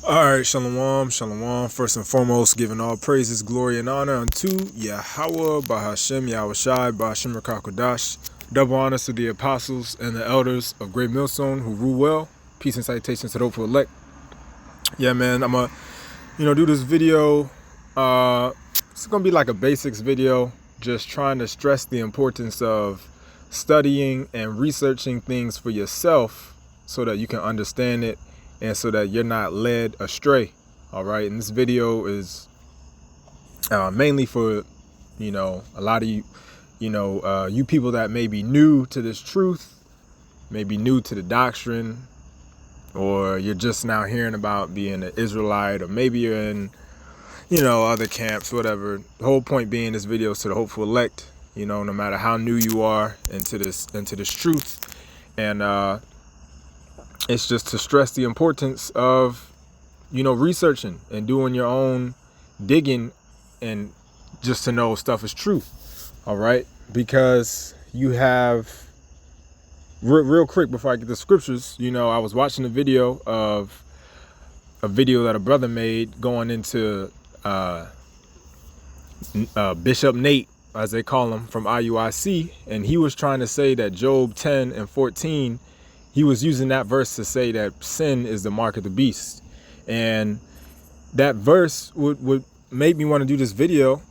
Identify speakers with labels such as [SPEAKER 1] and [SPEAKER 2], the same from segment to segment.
[SPEAKER 1] Alright, shalom, shalom. First and foremost, giving all praises, glory, and honor unto Yahweh, Bahashem, Yahushai, Bahashem Rakakodash. Double honors to the apostles and the elders of Great Millstone who rule well. Peace and salutations to the hopeful elect. Yeah, man, I'm gonna, do this video. It's gonna be like a basics video, just trying to stress the importance of studying and researching things for yourself so that you can understand it and so that you're not led astray. All right, and this video is mainly for a lot of you you people that may be new to this truth, maybe new to the doctrine, or you're just now hearing about being an Israelite, or maybe you're in other camps, whatever. The whole point being, this video is to the hopeful elect, no matter how new you are into this truth. And it's just to stress the importance of researching and doing your own digging, and just to know stuff is true. All right, because you have real quick before I get the scriptures, I was watching a video that a brother made going into Bishop Nate, as they call him, from IUIC, and he was trying to say that Job 10 and 14, he was using that verse to say that sin is the mark of the beast. And that verse would make me want to do this video.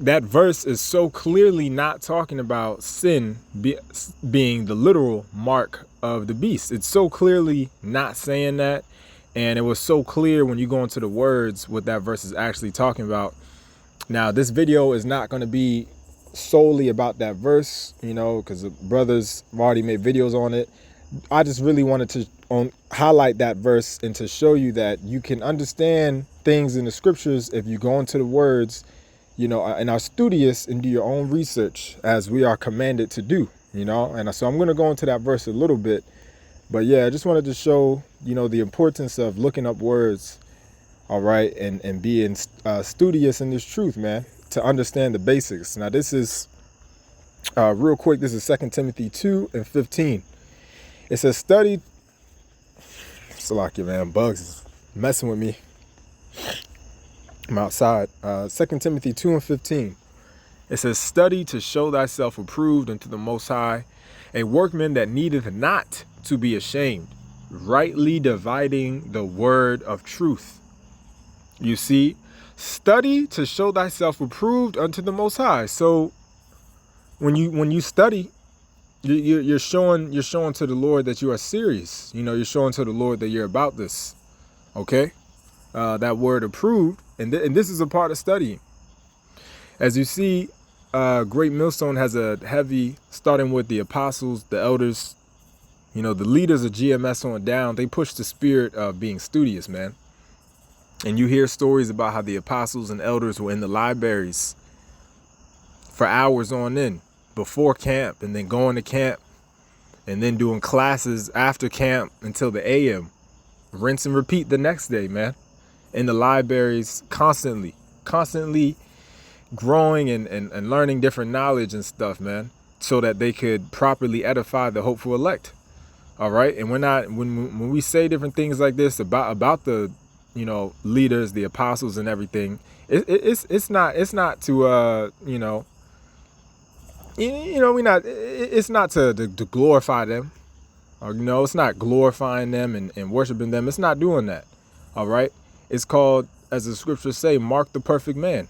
[SPEAKER 1] That verse is so clearly not talking about sin being the literal mark of the beast. It's so clearly not saying that. And it was so clear when you go into the words what that verse is actually talking about. Now, this video is not going to be solely about that verse, because the brothers have already made videos on it. I just really wanted to highlight that verse and to show you that you can understand things in the scriptures if you go into the words, and are studious and do your own research as we are commanded to do, And so I'm going to go into that verse a little bit. But yeah, I just wanted to show, the importance of looking up words, all right, and being studious in this truth, man, to understand the basics. Now, this is, real quick, this is 2 Timothy 2 and 15. It says, study, Salakia, man, bugs is messing with me. I'm outside. 2 Timothy 2 and 15. It says, study to show thyself approved unto the Most High, a workman that needeth not to be ashamed, rightly dividing the word of truth. You see, study to show thyself approved unto the Most High. So when you study, you're showing to the Lord that you are serious. You're showing to the Lord that you're about this. Okay, that word approved, and this is a part of studying. As you see, Great Millstone has a heavy, starting with the apostles, the elders, the leaders of GMS on down. They push the spirit of being studious, man. And you hear stories about how the apostles and elders were in the libraries for hours on end before camp, and then going to camp, and then doing classes after camp until the AM. Rinse and repeat the next day, man. In the libraries, constantly growing and learning different knowledge and stuff, man, so that they could properly edify the hopeful elect. All right. And when we say different things like this about the leaders, the apostles and everything, it's not to it's not to glorify them, or it's not glorifying them and worshiping them. It's not doing that. All right. It's called, as the scriptures say, mark the perfect man,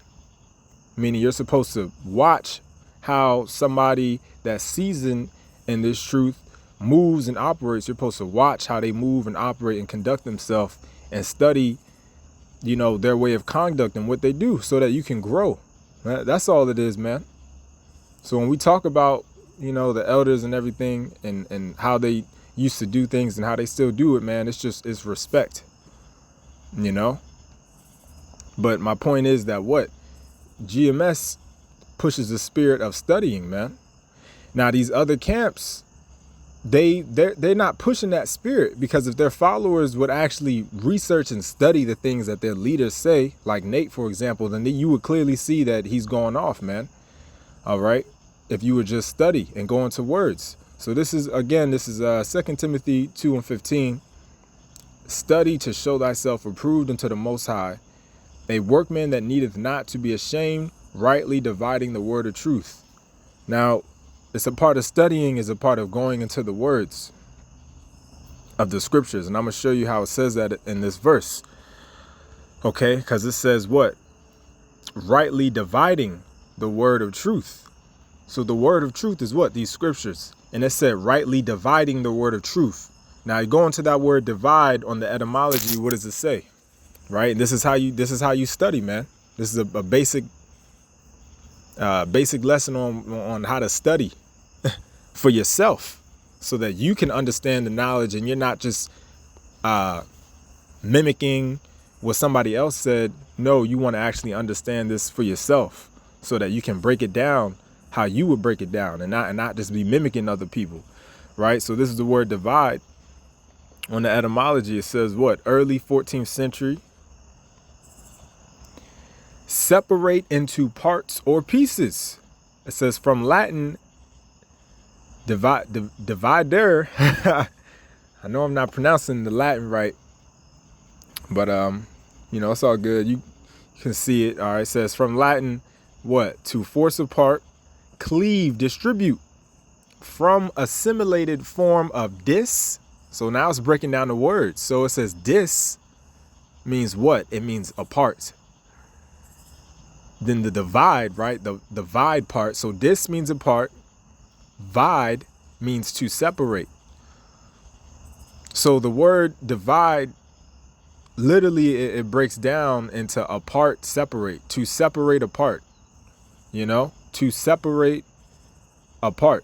[SPEAKER 1] meaning you're supposed to watch how somebody that's seasoned in this truth moves and operates. You're supposed to watch how they move and operate and conduct themselves, and study their way of conduct and what they do, so that you can grow. That's all it is, man. So when we talk about the elders and everything, and how they used to do things and how they still do it, man, it's respect, but my point is that what GMS pushes the spirit of studying, man. Now these other camps, they're not pushing that spirit, because if their followers would actually research and study the things that their leaders say, like Nate, for example, then you would clearly see that he's going off, man. All right. If you would just study and go into words. So this is 2 Timothy 2 and 15. study to show thyself approved unto the Most High, a workman that needeth not to be ashamed, rightly dividing the word of truth. Now, it's a part of studying, is a part of going into the words of the scriptures. And I'm going to show you how it says that in this verse. Okay, because it says what? Rightly dividing the word of truth. So the word of truth is what? These scriptures. And it said rightly dividing the word of truth. Now you go into that word divide on the etymology. What does it say? Right? And this is how you study, man. This is a basic lesson on how to study for yourself, so that you can understand the knowledge and you're not just mimicking what somebody else said. No, you want to actually understand this for yourself, so that you can break it down how you would break it down, and not just be mimicking other people, right? So this is the word divide. On the etymology, it says what? Early 14th century. Separate into parts or pieces. It says from Latin, divider. I know I'm not pronouncing the Latin right, but it's all good. You can see it. All right, it says from Latin, what? To force apart, cleave, distribute, from assimilated form of dis. So now it's breaking down the words. So it says dis means what? It means apart. Then the divide, right? The divide part. So dis means apart. Vide means to separate. So the word divide, literally it breaks down into apart, separate, to separate apart, to separate apart.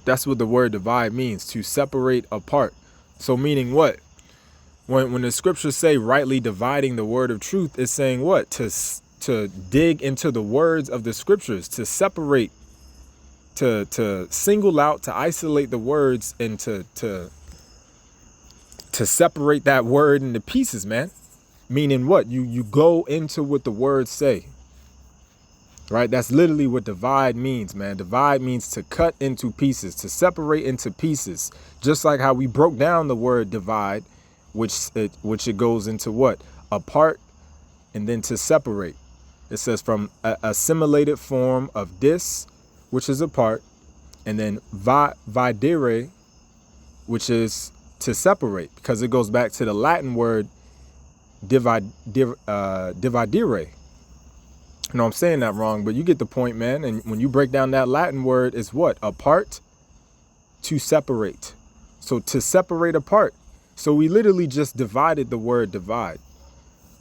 [SPEAKER 1] That's what the word divide means, to separate apart. So meaning what? When the scriptures say rightly dividing the word of truth, it's saying what? To dig into the words of the scriptures, to separate, to single out, to isolate the words, and to separate that word into pieces, man. Meaning what? You go into what the words say. Right? That's literally what divide means, man. Divide means to cut into pieces, to separate into pieces. Just like how we broke down the word divide, which it goes into what? Apart, and then to separate. It says from a assimilated form of dis, which is apart, and then videre, which is to separate, because it goes back to the Latin word dividere. I'm saying that wrong, but you get the point, man. And when you break down that Latin word, it's what? Apart, to separate. So to separate apart. So we literally just divided the word divide,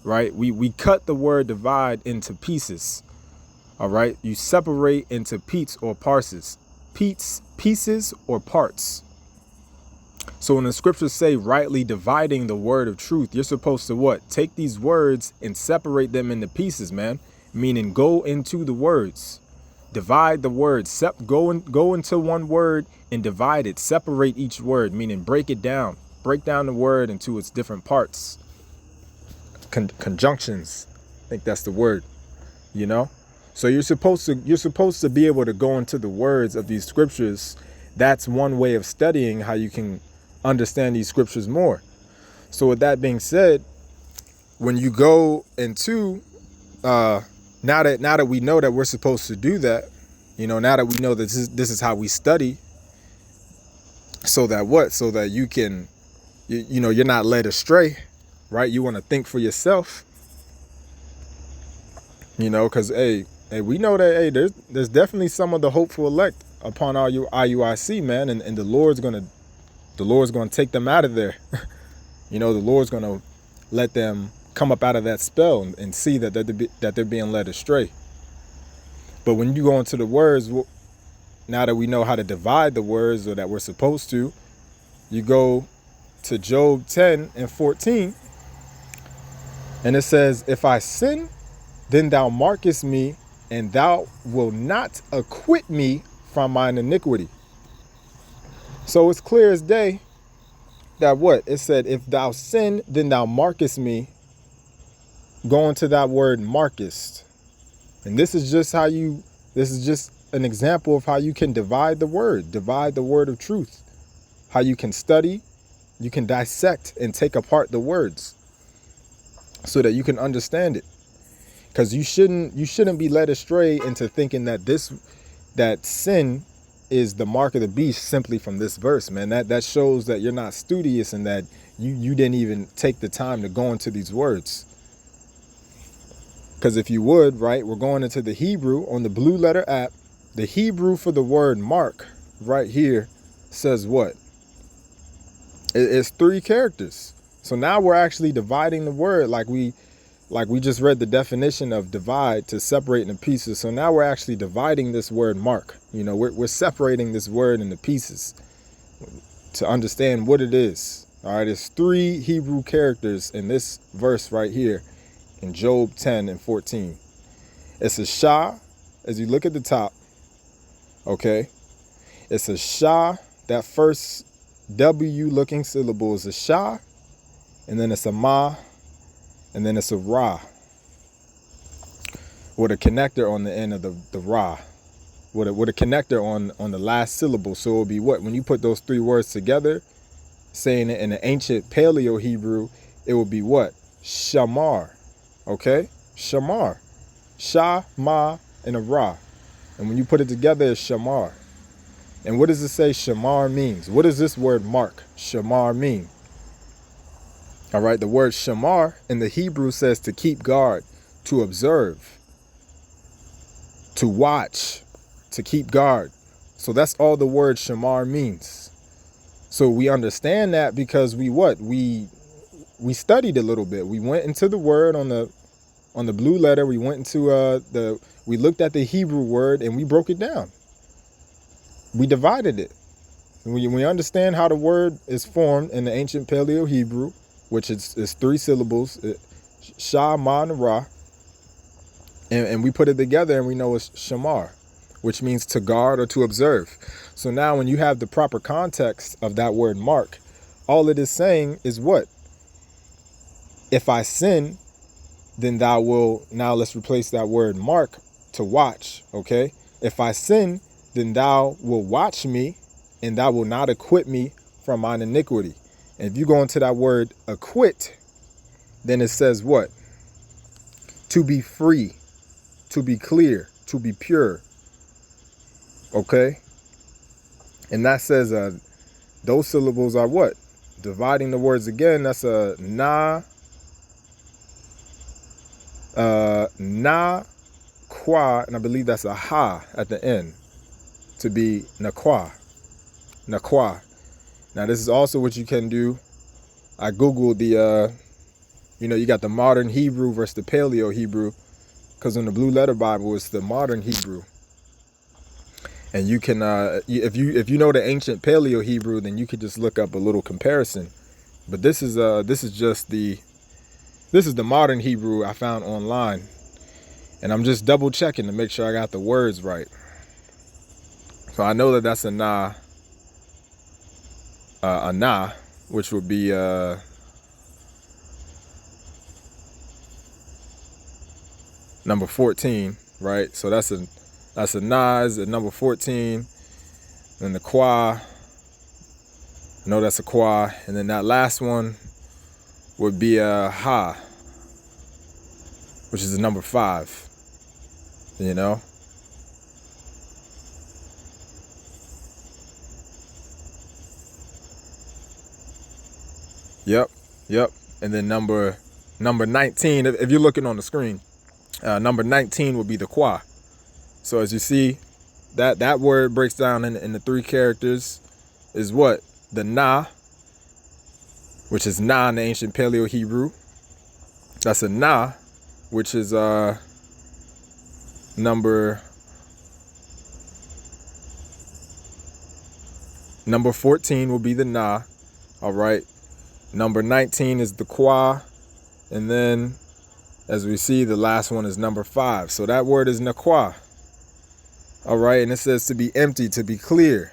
[SPEAKER 1] right? We cut the word divide into pieces. All right. You separate into pieces or parses. Pieces or parts. So when the scriptures say rightly dividing the word of truth, you're supposed to what? Take these words and separate them into pieces, man. Meaning go into the words, divide the words, go into one word and divide it, separate each word, meaning break it down, break down the word into its different parts, conjunctions. I think that's the word, So you're supposed to be able to go into the words of these scriptures. That's one way of studying how you can understand these scriptures more. So with that being said, when you go into now that we know that we're supposed to do that, now that we know that this is how we study, so that you can, you're not led astray, right? You want to think for yourself, because we know that there's definitely some of the hopeful elect upon our IUIC, man, and the Lord's gonna take them out of there. The Lord's gonna let them come up out of that spell and see that they're being led astray. But when you go into the words, now that we know how to divide the words, or that we're supposed to, you go to Job 10:14, and it says, if I sin, then thou markest me, and thou wilt not acquit me from mine iniquity. So it's clear as day that what? It said, if thou sin, then thou markest me. Go into that word markest. And this is just an example of how you can divide the word of truth. How you can study, You can dissect and take apart the words so that you can understand it. Because you shouldn't be led astray into thinking that sin is the mark of the beast simply from this verse, man. That shows that you're not studious and that you didn't even take the time to go into these words. Because if you would, right, we're going into the Hebrew on the Blue Letter app. The Hebrew for the word mark right here says what? It's 3 characters. So now we're actually dividing the word like we just read the definition of divide, to separate into pieces. So now we're actually dividing this word mark. You know, we're separating this word into pieces to understand what it is. All right, it's 3 Hebrew characters in this verse right here in Job 10 and 14. It's a shah, as you look at the top. Okay, it's a shah. That first W looking syllable is a shah, and then it's a ma, and then it's a ra, with a connector on the end of the ra, with a connector on the last syllable. So it will be what? When you put those 3 words together, saying it in the ancient Paleo Hebrew, it will be what? Shamar. Okay, shamar, sha, ma, and a ra, and when you put it together, it's shamar. And what does it say shamar means? What does this word mark, shamar, mean? All right, the word shamar in the Hebrew says to keep guard, to observe, to watch, to keep guard. So that's all the word shamar means. So we understand that because we studied a little bit. We went into the word on the Blue Letter. We went into we looked at the Hebrew word and we broke it down. We divided it. We understand how the word is formed in the ancient Paleo Hebrew, which is 3 syllables, Shah, Ma, and Ra. And we put it together and we know it's Shamar, which means to guard or to observe. So now when you have the proper context of that word mark, all it is saying is what? If I sin, then thou will, now let's replace that word mark to watch, okay? If I sin, then thou will watch me, and thou will not acquit me from mine iniquity. And if you go into that word acquit, then it says what? To be free, to be clear, to be pure. Okay? And that says those syllables are what? Dividing the words again, that's a na, kwa, and I believe that's a ha at the end, to be nakwa. Now this is also what you can do. I googled you got the modern Hebrew versus the Paleo Hebrew, because in the Blue Letter Bible it's the modern Hebrew. And you can if you know the ancient Paleo Hebrew, then you could just look up a little comparison. But this is the modern Hebrew I found online, and I'm just double checking to make sure I got the words right. So I know that that's a na, which would be number 14, right? So that's a na is at number 14. Then the kwa, I know that's a kwa, and then that last one would be a ha, which is the number 5. You know. Yep. And then number 19, if you're looking on the screen, number 19 would be the kwa. So as you see, that word breaks down in the 3 characters is what? The na, which is na in the ancient Paleo Hebrew. That's a na, which is number 14 will be the na. All right. Number 19 is the kwa, and then, as we see, the last one is number 5. So that word is nakwa. All right, and it says to be empty, to be clear.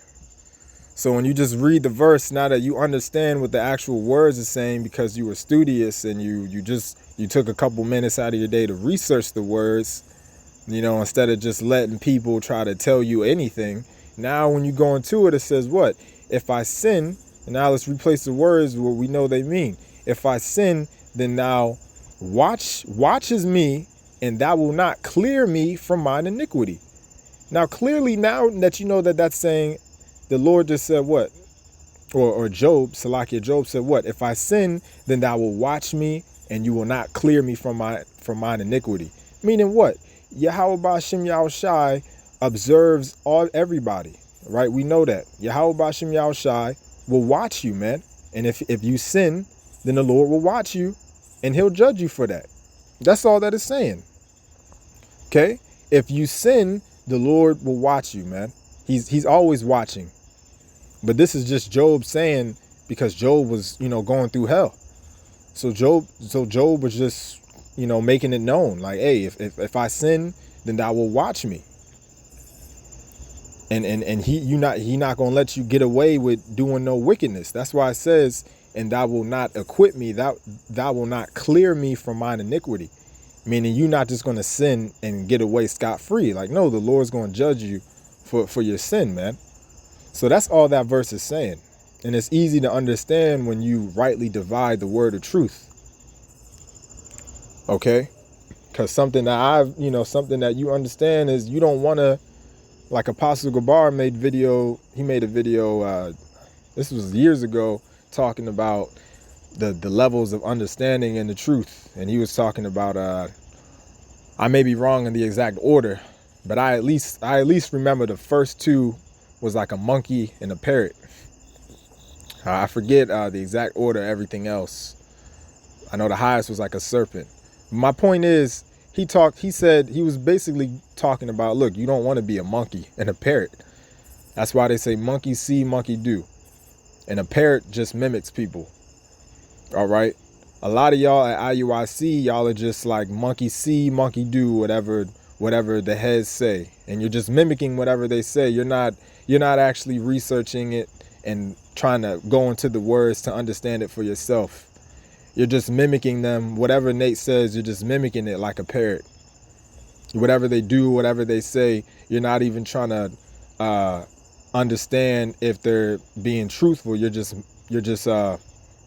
[SPEAKER 1] So when you just read the verse, now that you understand what the actual words are saying because you were studious and you took a couple minutes out of your day to research the words, instead of just letting people try to tell you anything. Now when you go into it, it says what? If I sin, And now let's replace the words what we know they mean. If I sin, then thou watches me, and thou will not clear me from mine iniquity. Now, clearly, now that you know that that's saying, the Lord just said what? Or Job, Salakia, Job said what? If I sin, then thou will watch me, and you will not clear me from mine iniquity. Meaning what? Yahweh Ba'ashem Yahushai observes everybody, right? We know that. Yahweh Ba'ashem Yahushai will watch you, man. And if you sin, then the Lord will watch you, and he'll judge you for that. That's all that it's saying. Okay? If you sin, the Lord will watch you, man. He's always watching. But this is just Job saying, because Job was, going through hell. So Job was just, making it known, like, hey, if I sin, then thou will watch me. And he not gonna let you get away with doing no wickedness. That's why it says, and thou will not acquit me, thou will not clear me from mine iniquity. Meaning you're not just gonna sin and get away scot-free. Like, no, the Lord's gonna judge you for your sin, man. So that's all that verse is saying. And it's easy to understand when you rightly divide the word of truth. Okay? Because something that something that you understand is you don't want to, like Apostle Gabar made a video, this was years ago, talking about the levels of understanding and the truth. And he was talking about, I may be wrong in the exact order, but I at least remember the first two was like a monkey and a parrot. I forget the exact order of everything else. I know the highest was like a serpent. My point is, he said he was basically talking about, look, you don't want to be a monkey and a parrot. That's why they say monkey see, monkey do. And a parrot just mimics people. All right. A lot of y'all at IUIC, y'all are just like monkey see, monkey do, whatever the heads say. And you're just mimicking whatever they say. You're not actually researching it and trying to go into the words to understand it for yourself. You're just mimicking them. Whatever Nate says, you're just mimicking it like a parrot. Whatever they do, whatever they say, you're not even trying to understand if they're being truthful. You're just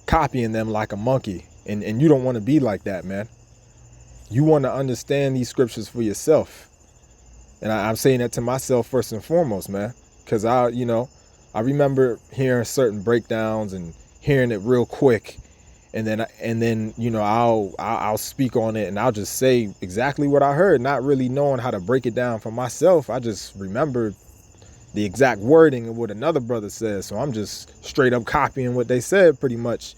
[SPEAKER 1] copying them like a monkey. And you don't want to be like that, man. You want to understand these scriptures for yourself. And I'm saying that to myself first and foremost, man. Because I remember hearing certain breakdowns and hearing it real quick. And then I'll speak on it and I'll just say exactly what I heard, not really knowing how to break it down for myself. I just remember the exact wording of what another brother says. So I'm just straight up copying what they said pretty much.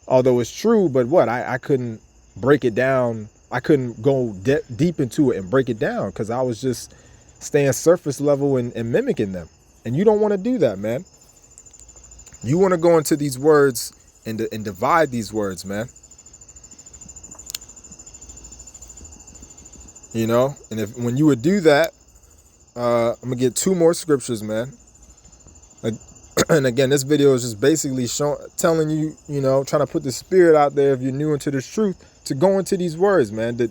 [SPEAKER 1] Although it's true, but I couldn't break it down. I couldn't go deep into it and break it down because I was just staying surface level and mimicking them. And you don't want to do that, man. You want to go into these words and divide these words, man. And when you would do that, I'm gonna get two more scriptures, man. And again, this video is just basically telling you, trying to put the spirit out there if you're new into this truth, to go into these words, man. To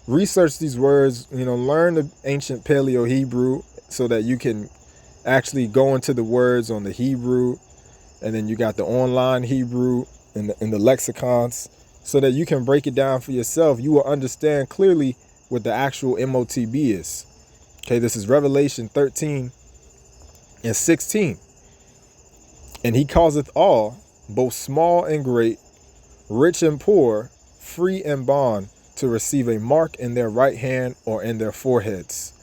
[SPEAKER 1] research these words, learn the ancient Paleo Hebrew so that you can actually go into the words on the Hebrew. And then you got the online Hebrew and the lexicons so that you can break it down for yourself. You will understand clearly what the actual MOTB is. Okay, this is Revelation 13 and 16. And he causeth all, both small and great, rich and poor, free and bond, to receive a mark in their right hand or in their foreheads.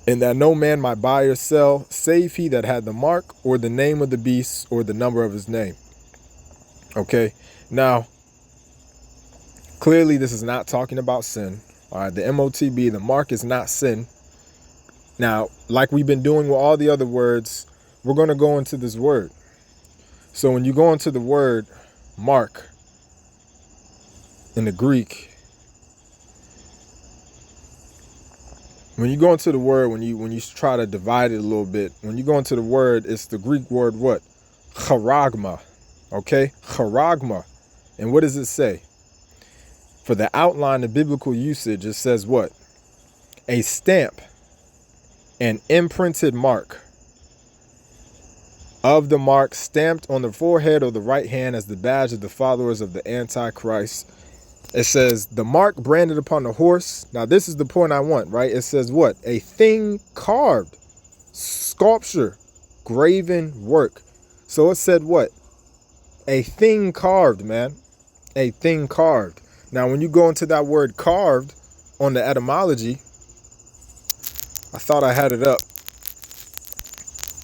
[SPEAKER 1] And that no man might buy or sell, save he that had the mark, or the name of the beast, or the number of his name. Okay, now, clearly this is not talking about sin. All right, the MOTB, the mark, is not sin. Now, like we've been doing with all the other words, we're going to go into this word. So when you go into the word mark in the Greek, when you go into the word, when you try to divide it a little bit, when you go into the word, it's the Greek word what? Charagma. Okay? Charagma. And what does it say? For the outline of biblical usage, it says what? A stamp, an imprinted mark. of the mark stamped on the forehead of the right hand as the badge of the followers of the Antichrist. It says the mark branded upon the horse. Now this is the point I want, right? It says what? A thing carved, sculpture, graven work. So it said what? A thing carved, man. A thing carved. Now when you go into that word carved on the etymology, I thought I had it up,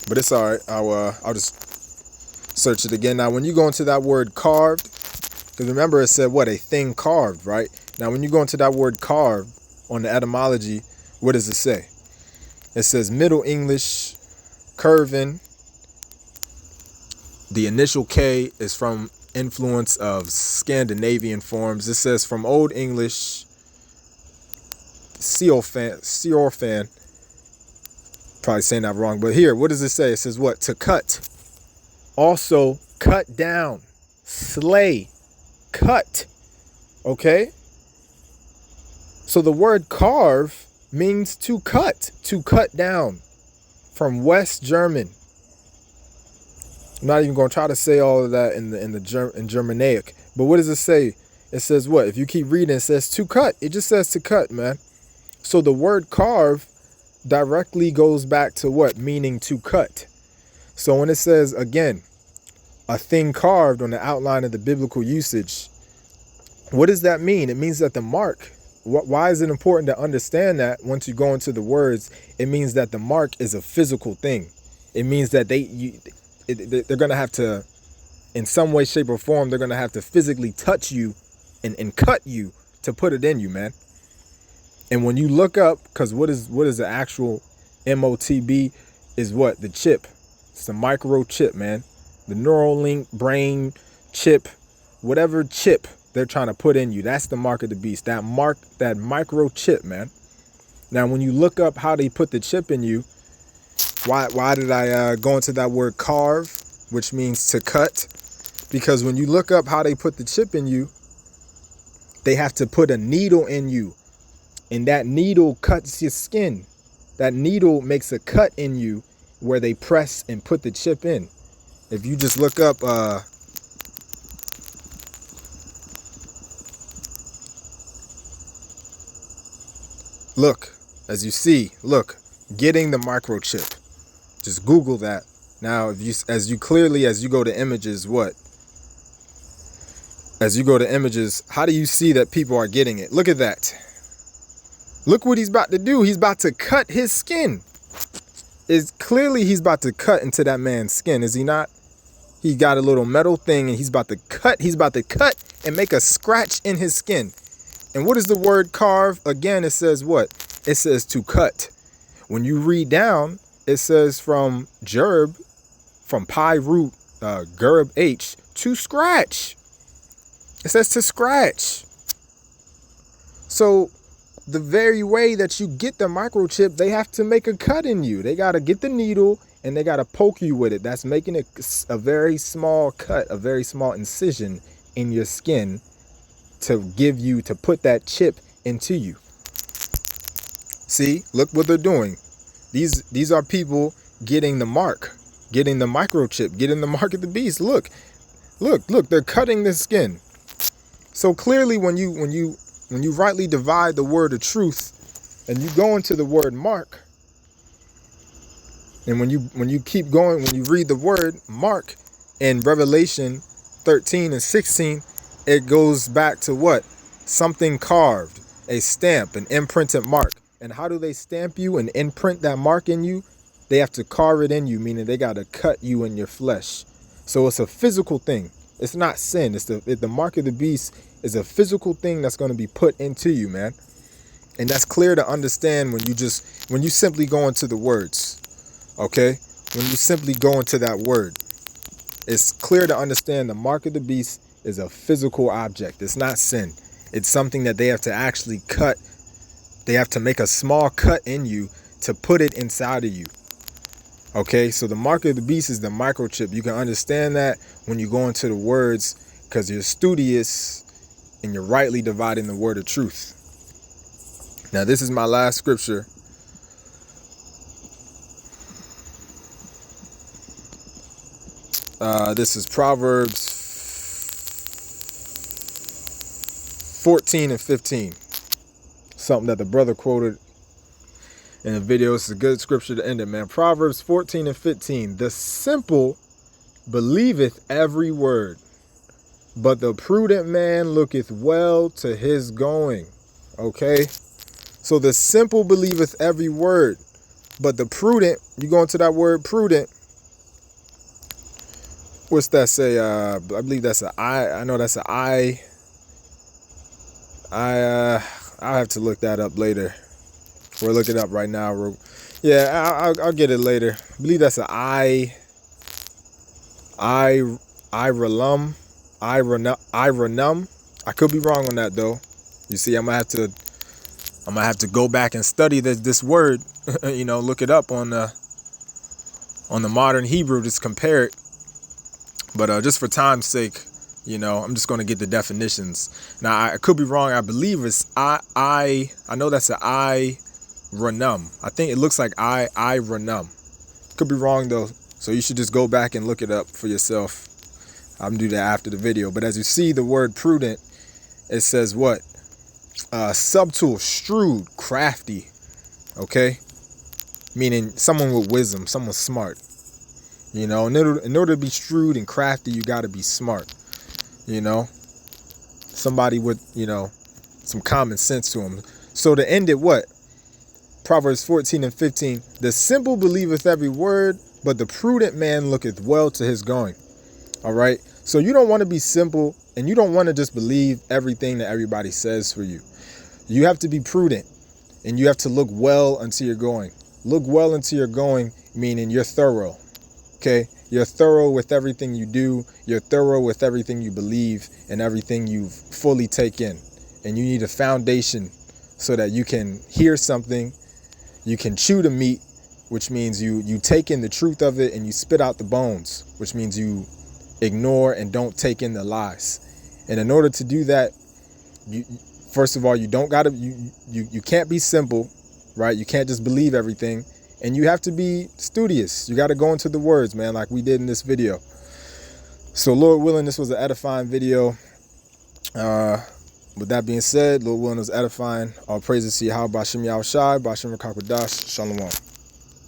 [SPEAKER 1] but it's all right. I'll just search it again. Now when you go into that word carved, because remember it said what? A thing carved, right? Now when you go into that word carved on the etymology, what does it say? It says Middle English, curving. The initial K is from influence of Scandinavian forms. It says from Old English, Seorfan. Probably saying that wrong, but here, what does it say? It says what? To cut. Also, cut down, slay, cut. Okay? So the word carve means to cut down, from West German. I'm not even going to try to say all of that in Germanic. But what does it say? It says what? If you keep reading, it says to cut. It just says to cut, man. So the word carve directly goes back to what? Meaning to cut. So when it says, again, a thing carved on the outline of the biblical usage, what does that mean? It means that the mark, why is it important to understand that once you go into the words? It means that the mark is a physical thing. It means that they're going to have to, in some way, shape, or form, they're going to have to physically touch you and cut you to put it in you, man. And when you look up, because what is the actual MOTB is what? The chip. It's the microchip, man. The neural link, brain chip, whatever chip they're trying to put in you. That's the mark of the beast. That microchip, man. Now, when you look up how they put the chip in you, why did I go into that word carve, which means to cut? Because when you look up how they put the chip in you, they have to put a needle in you. And that needle cuts your skin. That needle makes a cut in you where they press and put the chip in. If you just look up, look, as you see, look, getting the microchip. Just Google that. Now, as you go to images, what? As you go to images, how do you see that people are getting it? Look at that. Look what he's about to do. He's about to cut his skin. It's clearly he's about to cut into that man's skin, is he not? He got a little metal thing and he's about to cut. He's about to cut and make a scratch in his skin. And what is the word carve? Again, it says what? It says to cut. When you read down, it says from gerb, from pi root, gerb H, to scratch. It says to scratch. So the very way that you get the microchip, they have to make a cut in you. They got to get the needle and they got to poke you with it. That's making a very small cut, a very small incision in your skin to put that chip into you. See, look what they're doing. These are people getting the mark, getting the microchip, getting the mark of the beast. Look, they're cutting the skin. So clearly when you rightly divide the word of truth and you go into the word mark, and when you keep going, when you read the word mark in Revelation 13 and 16, it goes back to what? Something carved, a stamp, an imprinted mark. And how do they stamp you and imprint that mark in you? They have to carve it in you, meaning they got to cut you in your flesh. So it's a physical thing. It's not sin. It's the mark of the beast is a physical thing that's going to be put into you, man. And that's clear to understand when you simply go into the words. Okay? When you simply go into that word, it's clear to understand the mark of the beast is a physical object. It's not sin. It's something that they have to actually cut. They have to make a small cut in you to put it inside of you. Okay, so the mark of the beast is the microchip. You can understand that when you go into the words because you're studious and you're rightly dividing the word of truth. Now, this is my last scripture. This is Proverbs 14 and 15. Something that the brother quoted in the video. It's a good scripture to end it, man. Proverbs 14 and 15. The simple believeth every word, but the prudent man looketh well to his going. Okay? So the simple believeth every word, but the prudent, you go into that word prudent, what's that say? I believe that's an I. I know that's an I. I'll have to look that up later. We're looking it up right now. I'll get it later. I believe that's an I renum. I could be wrong on that though. You see, I'm gonna have to go back and study this word. You know, look it up on the modern Hebrew, just compare it. But just for time's sake, you know, I'm just going to get the definitions. Now, I could be wrong. I believe it's I know that's an I renum. I think it looks like I renum. Could be wrong, though. So you should just go back and look it up for yourself. I'm going to do that after the video. But as you see, the word prudent, it says what? Subtle, shrewd, crafty. Okay? Meaning someone with wisdom, someone smart. You know, in order to be shrewd and crafty, you got to be smart. You know, somebody with, you know, some common sense to them. So to end it, what? Proverbs 14 and 15. The simple believeth every word, but the prudent man looketh well to his going. All right. So you don't want to be simple, and you don't want to just believe everything that everybody says for you. You have to be prudent, and you have to look well unto your going. Look well into your going, meaning you're thorough. Okay, you're thorough with everything you do. You're thorough with everything you believe and everything you fully take in. And you need a foundation so that you can hear something, you can chew the meat, which means you take in the truth of it and you spit out the bones, which means you ignore and don't take in the lies. And in order to do that, first of all, you can't be simple, right? You can't just believe everything. And you have to be studious. You got to go into the words, man, like we did in this video. So Lord willing, this was an edifying video. With that being said, Lord willing, it was edifying. All praises to Yahweh Bashim Yahushai, Bashim Rakakwadash, Shalom.